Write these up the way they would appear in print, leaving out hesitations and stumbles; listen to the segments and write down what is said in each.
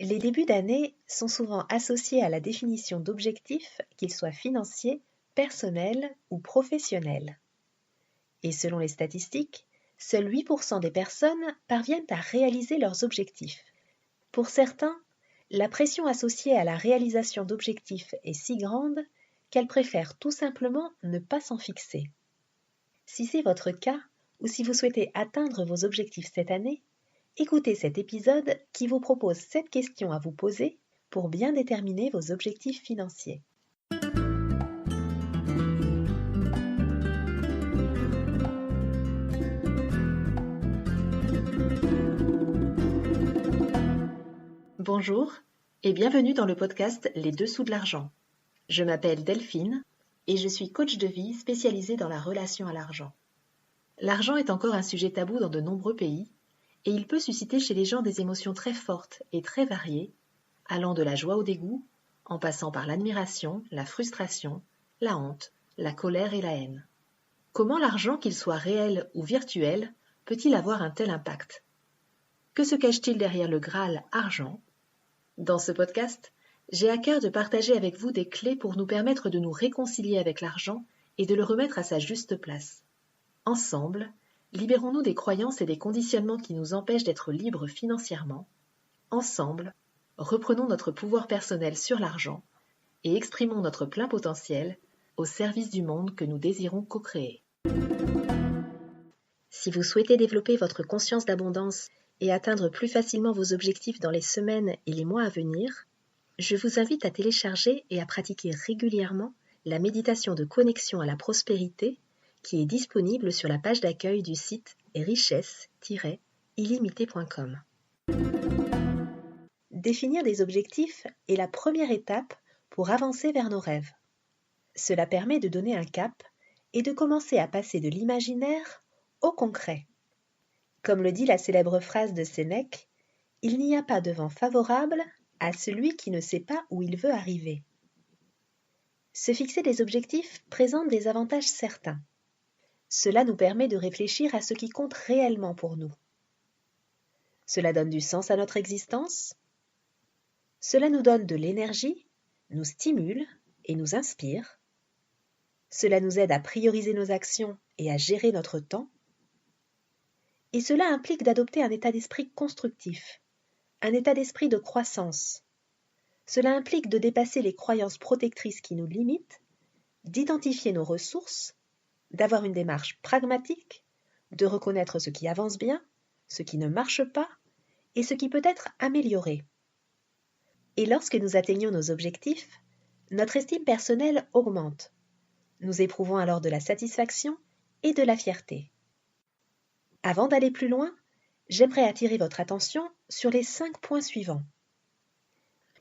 Les débuts d'année sont souvent associés à la définition d'objectifs, qu'ils soient financiers, personnels ou professionnels. Et selon les statistiques, seuls 8% des personnes parviennent à réaliser leurs objectifs. Pour certains, la pression associée à la réalisation d'objectifs est si grande qu'elles préfèrent tout simplement ne pas s'en fixer. Si c'est votre cas, ou si vous souhaitez atteindre vos objectifs cette année, écoutez cet épisode qui vous propose 7 questions à vous poser pour bien déterminer vos objectifs financiers. Bonjour et bienvenue dans le podcast Les Dessous de l'argent. Je m'appelle Delphine et je suis coach de vie spécialisée dans la relation à l'argent. L'argent est encore un sujet tabou dans de nombreux pays et il peut susciter chez les gens des émotions très fortes et très variées, allant de la joie au dégoût, en passant par l'admiration, la frustration, la honte, la colère et la haine. Comment l'argent, qu'il soit réel ou virtuel, peut-il avoir un tel impact ? Que se cache-t-il derrière le Graal argent ? Dans ce podcast, j'ai à cœur de partager avec vous des clés pour nous permettre de nous réconcilier avec l'argent et de le remettre à sa juste place. Ensemble, libérons-nous des croyances et des conditionnements qui nous empêchent d'être libres financièrement. Ensemble, reprenons notre pouvoir personnel sur l'argent et exprimons notre plein potentiel au service du monde que nous désirons co-créer. Si vous souhaitez développer votre conscience d'abondance et atteindre plus facilement vos objectifs dans les semaines et les mois à venir, je vous invite à télécharger et à pratiquer régulièrement la méditation de connexion à la prospérité qui est disponible sur la page d'accueil du site richesse-illimité.com. Définir des objectifs est la première étape pour avancer vers nos rêves. Cela permet de donner un cap et de commencer à passer de l'imaginaire au concret. Comme le dit la célèbre phrase de Sénèque, « Il n'y a pas de vent favorable à celui qui ne sait pas où il veut arriver ». Se fixer des objectifs présente des avantages certains. Cela nous permet de réfléchir à ce qui compte réellement pour nous. Cela donne du sens à notre existence. Cela nous donne de l'énergie, nous stimule et nous inspire. Cela nous aide à prioriser nos actions et à gérer notre temps. Et cela implique d'adopter un état d'esprit constructif, un état d'esprit de croissance. Cela implique de dépasser les croyances protectrices qui nous limitent, d'identifier nos ressources, d'avoir une démarche pragmatique, de reconnaître ce qui avance bien, ce qui ne marche pas et ce qui peut être amélioré. Et lorsque nous atteignons nos objectifs, notre estime personnelle augmente. Nous éprouvons alors de la satisfaction et de la fierté. Avant d'aller plus loin, j'aimerais attirer votre attention sur les 5 points suivants.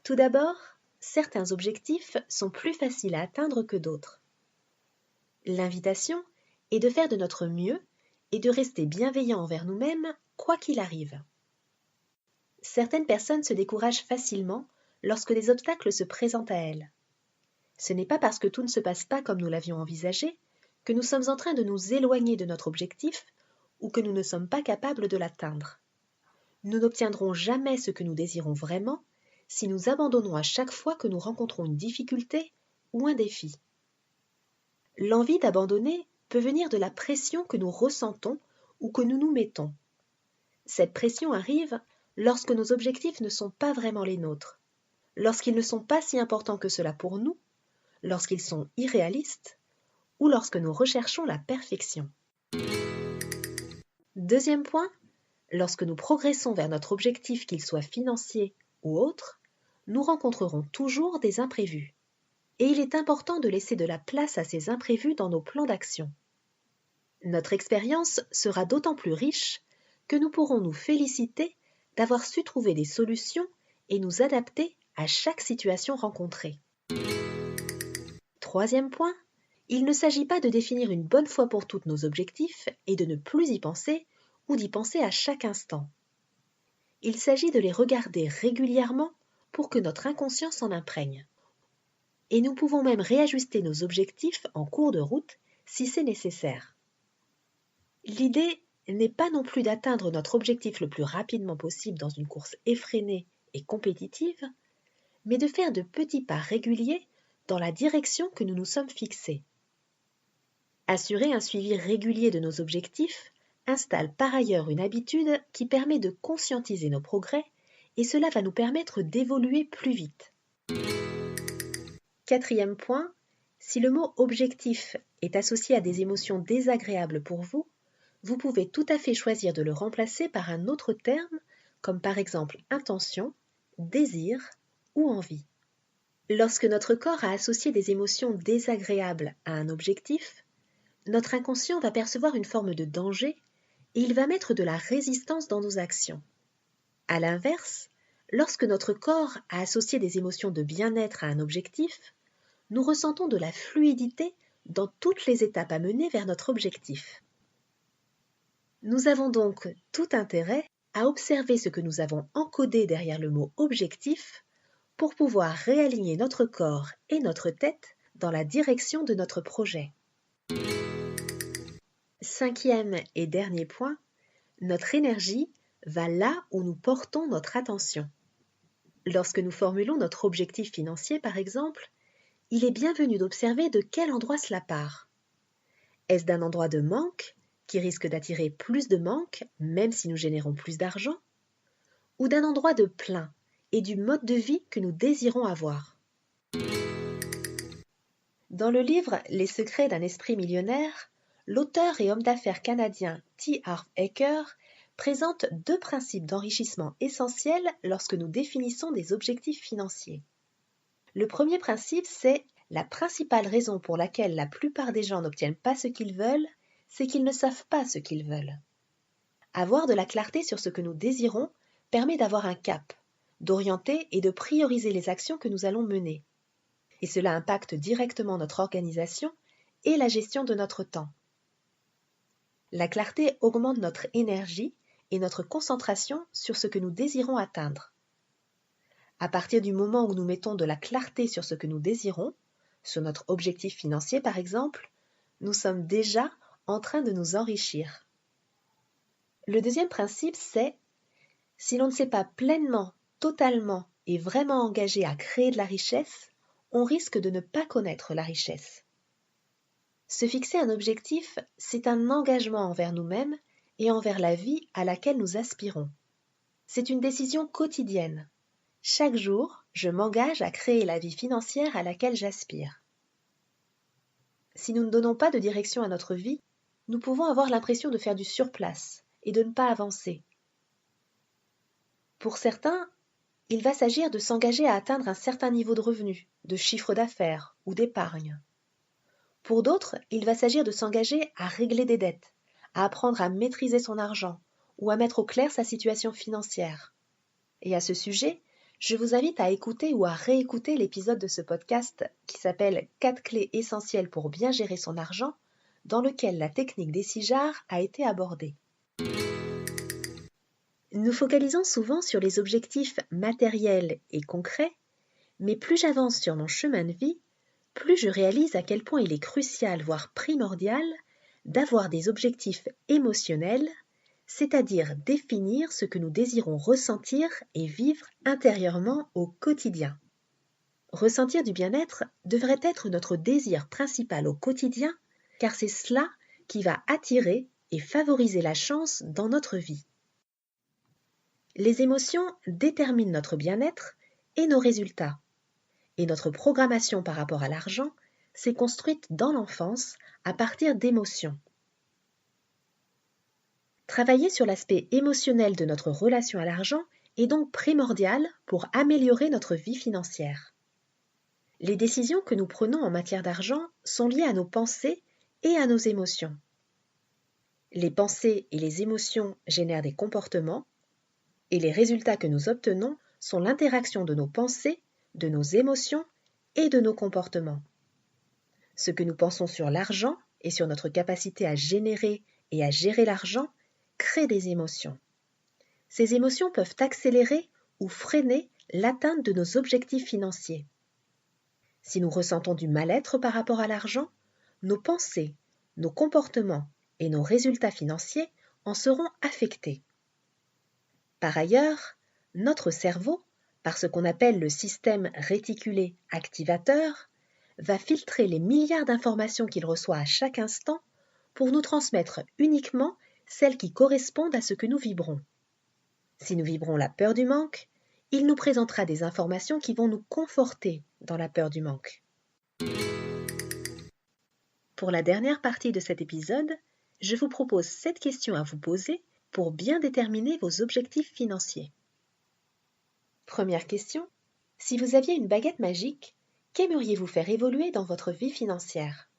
Tout d'abord, certains objectifs sont plus faciles à atteindre que d'autres. L'invitation est de faire de notre mieux et de rester bienveillant envers nous-mêmes, quoi qu'il arrive. Certaines personnes se découragent facilement lorsque des obstacles se présentent à elles. Ce n'est pas parce que tout ne se passe pas comme nous l'avions envisagé que nous sommes en train de nous éloigner de notre objectif ou que nous ne sommes pas capables de l'atteindre. Nous n'obtiendrons jamais ce que nous désirons vraiment si nous abandonnons à chaque fois que nous rencontrons une difficulté ou un défi. L'envie d'abandonner peut venir de la pression que nous ressentons ou que nous nous mettons. Cette pression arrive lorsque nos objectifs ne sont pas vraiment les nôtres, lorsqu'ils ne sont pas si importants que cela pour nous, lorsqu'ils sont irréalistes ou lorsque nous recherchons la perfection. Deuxième point, lorsque nous progressons vers notre objectif, qu'il soit financier ou autre, nous rencontrerons toujours des imprévus. Et il est important de laisser de la place à ces imprévus dans nos plans d'action. Notre expérience sera d'autant plus riche que nous pourrons nous féliciter d'avoir su trouver des solutions et nous adapter à chaque situation rencontrée. Troisième point, il ne s'agit pas de définir une bonne fois pour toutes nos objectifs et de ne plus y penser ou d'y penser à chaque instant. Il s'agit de les regarder régulièrement pour que notre inconscient s'en imprègne. Et nous pouvons même réajuster nos objectifs en cours de route si c'est nécessaire. L'idée n'est pas non plus d'atteindre notre objectif le plus rapidement possible dans une course effrénée et compétitive, mais de faire de petits pas réguliers dans la direction que nous nous sommes fixés. Assurer un suivi régulier de nos objectifs installe par ailleurs une habitude qui permet de conscientiser nos progrès et cela va nous permettre d'évoluer plus vite. Quatrième point, si le mot objectif est associé à des émotions désagréables pour vous, vous pouvez tout à fait choisir de le remplacer par un autre terme, comme par exemple intention, désir ou envie. Lorsque notre corps a associé des émotions désagréables à un objectif, notre inconscient va percevoir une forme de danger et il va mettre de la résistance dans nos actions. À l'inverse, lorsque notre corps a associé des émotions de bien-être à un objectif, nous ressentons de la fluidité dans toutes les étapes à mener vers notre objectif. Nous avons donc tout intérêt à observer ce que nous avons encodé derrière le mot objectif pour pouvoir réaligner notre corps et notre tête dans la direction de notre projet. Cinquième et dernier point, notre énergie va là où nous portons notre attention. Lorsque nous formulons notre objectif financier, par exemple, il est bienvenu d'observer de quel endroit cela part. Est-ce d'un endroit de manque, qui risque d'attirer plus de manque, même si nous générons plus d'argent, ou d'un endroit de plein et du mode de vie que nous désirons avoir? Dans le livre « Les secrets d'un esprit millionnaire », l'auteur et homme d'affaires canadien T. Harv Eker présente 2 principes d'enrichissement essentiels lorsque nous définissons des objectifs financiers. Le premier principe, c'est la principale raison pour laquelle la plupart des gens n'obtiennent pas ce qu'ils veulent, c'est qu'ils ne savent pas ce qu'ils veulent. Avoir de la clarté sur ce que nous désirons permet d'avoir un cap, d'orienter et de prioriser les actions que nous allons mener. Et cela impacte directement notre organisation et la gestion de notre temps. La clarté augmente notre énergie et notre concentration sur ce que nous désirons atteindre. À partir du moment où nous mettons de la clarté sur ce que nous désirons, sur notre objectif financier par exemple, nous sommes déjà en train de nous enrichir. Le deuxième principe, c'est si l'on ne s'est pas pleinement, totalement et vraiment engagé à créer de la richesse, on risque de ne pas connaître la richesse. Se fixer un objectif, c'est un engagement envers nous-mêmes et envers la vie à laquelle nous aspirons. C'est une décision quotidienne. Chaque jour, je m'engage à créer la vie financière à laquelle j'aspire. Si nous ne donnons pas de direction à notre vie, nous pouvons avoir l'impression de faire du surplace et de ne pas avancer. Pour certains, il va s'agir de s'engager à atteindre un certain niveau de revenu, de chiffre d'affaires ou d'épargne. Pour d'autres, il va s'agir de s'engager à régler des dettes, à apprendre à maîtriser son argent ou à mettre au clair sa situation financière. Et à ce sujet, je vous invite à écouter ou à réécouter l'épisode de ce podcast qui s'appelle « 4 clés essentielles pour bien gérer son argent » dans lequel la technique des 6 jarres a été abordée. Nous focalisons souvent sur les objectifs matériels et concrets, mais plus j'avance sur mon chemin de vie, plus je réalise à quel point il est crucial, voire primordial, d'avoir des objectifs émotionnels, c'est-à-dire définir ce que nous désirons ressentir et vivre intérieurement au quotidien. Ressentir du bien-être devrait être notre désir principal au quotidien, car c'est cela qui va attirer et favoriser la chance dans notre vie. Les émotions déterminent notre bien-être et nos résultats. Et notre programmation par rapport à l'argent s'est construite dans l'enfance à partir d'émotions. Travailler sur l'aspect émotionnel de notre relation à l'argent est donc primordial pour améliorer notre vie financière. Les décisions que nous prenons en matière d'argent sont liées à nos pensées et à nos émotions. Les pensées et les émotions génèrent des comportements et les résultats que nous obtenons sont l'interaction de nos pensées, de nos émotions et de nos comportements. Ce que nous pensons sur l'argent et sur notre capacité à générer et à gérer l'argent crée des émotions. Ces émotions peuvent accélérer ou freiner l'atteinte de nos objectifs financiers. Si nous ressentons du mal-être par rapport à l'argent, nos pensées, nos comportements et nos résultats financiers en seront affectés. Par ailleurs, notre cerveau par ce qu'on appelle le système réticulé activateur, va filtrer les milliards d'informations qu'il reçoit à chaque instant pour nous transmettre uniquement celles qui correspondent à ce que nous vibrons. Si nous vibrons la peur du manque, il nous présentera des informations qui vont nous conforter dans la peur du manque. Pour la dernière partie de cet épisode, je vous propose 7 questions à vous poser pour bien déterminer vos objectifs financiers. Première question, si vous aviez une baguette magique, qu'aimeriez-vous faire évoluer dans votre vie financière?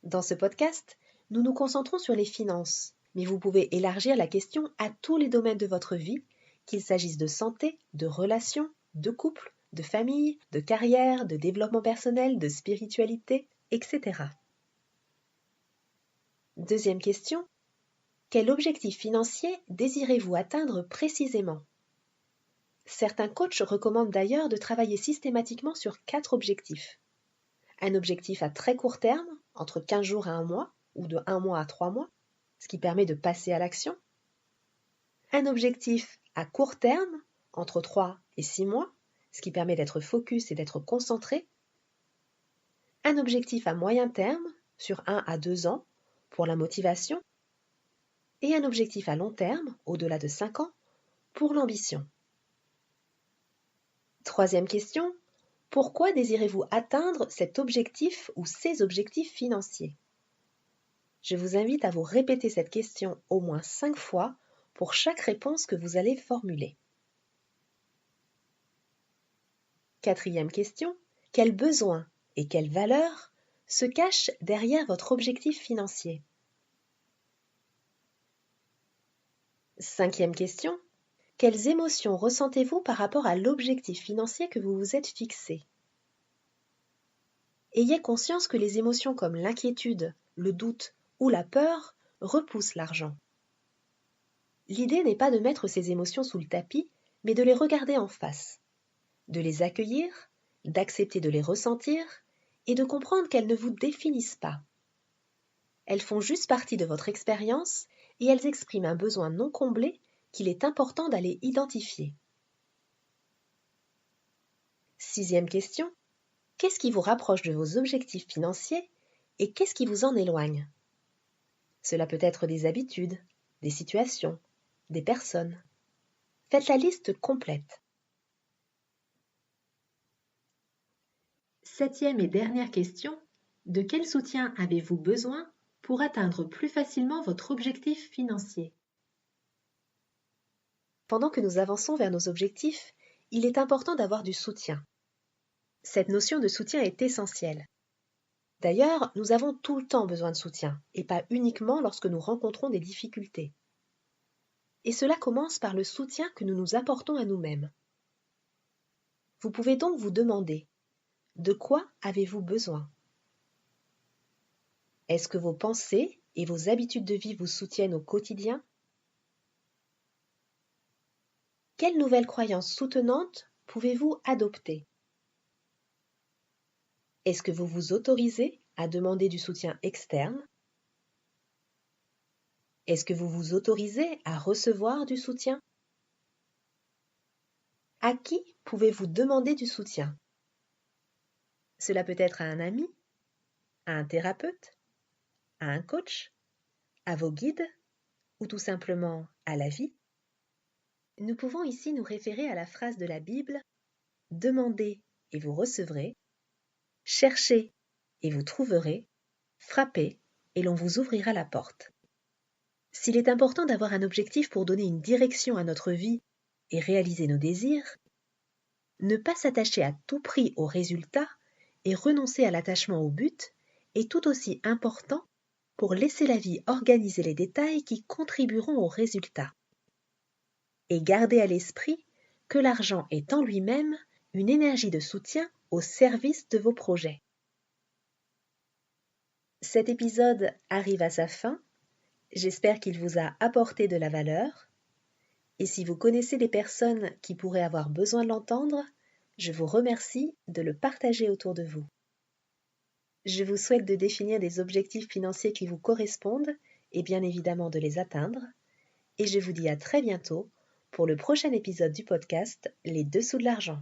Dans ce podcast, nous nous concentrons sur les finances, mais vous pouvez élargir la question à tous les domaines de votre vie, qu'il s'agisse de santé, de relations, de couple, de famille, de carrière, de développement personnel, de spiritualité, etc. Deuxième question, quel objectif financier désirez-vous atteindre précisément? Certains coachs recommandent d'ailleurs de travailler systématiquement sur 4 objectifs. Un objectif à très court terme, entre 15 jours à 1 mois, ou de 1 mois à 3 mois, ce qui permet de passer à l'action. Un objectif à court terme, entre 3 et 6 mois, ce qui permet d'être focus et d'être concentré. Un objectif à moyen terme, sur 1 à 2 ans, pour la motivation. Et un objectif à long terme, au-delà de 5 ans, pour l'ambition. Troisième question, pourquoi désirez-vous atteindre cet objectif ou ces objectifs financiers? Je vous invite à vous répéter cette question au moins 5 fois pour chaque réponse que vous allez formuler. Quatrième question, quels besoins et quelles valeurs se cachent derrière votre objectif financier? Cinquième question, quelles émotions ressentez-vous par rapport à l'objectif financier que vous vous êtes fixé? Ayez conscience que les émotions comme l'inquiétude, le doute ou la peur repoussent l'argent. L'idée n'est pas de mettre ces émotions sous le tapis, mais de les regarder en face, de les accueillir, d'accepter de les ressentir et de comprendre qu'elles ne vous définissent pas. Elles font juste partie de votre expérience et elles expriment un besoin non comblé qu'il est important d'aller identifier. Sixième question, qu'est-ce qui vous rapproche de vos objectifs financiers et qu'est-ce qui vous en éloigne? Cela peut être des habitudes, des situations, des personnes. Faites la liste complète. Septième et dernière question, de quel soutien avez-vous besoin pour atteindre plus facilement votre objectif financier? Pendant que nous avançons vers nos objectifs, il est important d'avoir du soutien. Cette notion de soutien est essentielle. D'ailleurs, nous avons tout le temps besoin de soutien, et pas uniquement lorsque nous rencontrons des difficultés. Et cela commence par le soutien que nous nous apportons à nous-mêmes. Vous pouvez donc vous demander, de quoi avez-vous besoin? Est-ce que vos pensées et vos habitudes de vie vous soutiennent au quotidien? Quelles nouvelles croyances soutenantes pouvez-vous adopter? Est-ce que vous vous autorisez à demander du soutien externe? Est-ce que vous vous autorisez à recevoir du soutien? À qui pouvez-vous demander du soutien? Cela peut être à un ami, à un thérapeute, à un coach, à vos guides ou tout simplement à la vie. Nous pouvons ici nous référer à la phrase de la Bible « Demandez et vous recevrez, cherchez et vous trouverez, frappez et l'on vous ouvrira la porte ». S'il est important d'avoir un objectif pour donner une direction à notre vie et réaliser nos désirs, ne pas s'attacher à tout prix au résultat et renoncer à l'attachement au but est tout aussi important pour laisser la vie organiser les détails qui contribueront au résultat. Et gardez à l'esprit que l'argent est en lui-même une énergie de soutien au service de vos projets. Cet épisode arrive à sa fin. J'espère qu'il vous a apporté de la valeur. Et si vous connaissez des personnes qui pourraient avoir besoin de l'entendre, je vous remercie de le partager autour de vous. Je vous souhaite de définir des objectifs financiers qui vous correspondent et bien évidemment de les atteindre. Et je vous dis à très bientôt pour le prochain épisode du podcast Les Dessous de l'argent.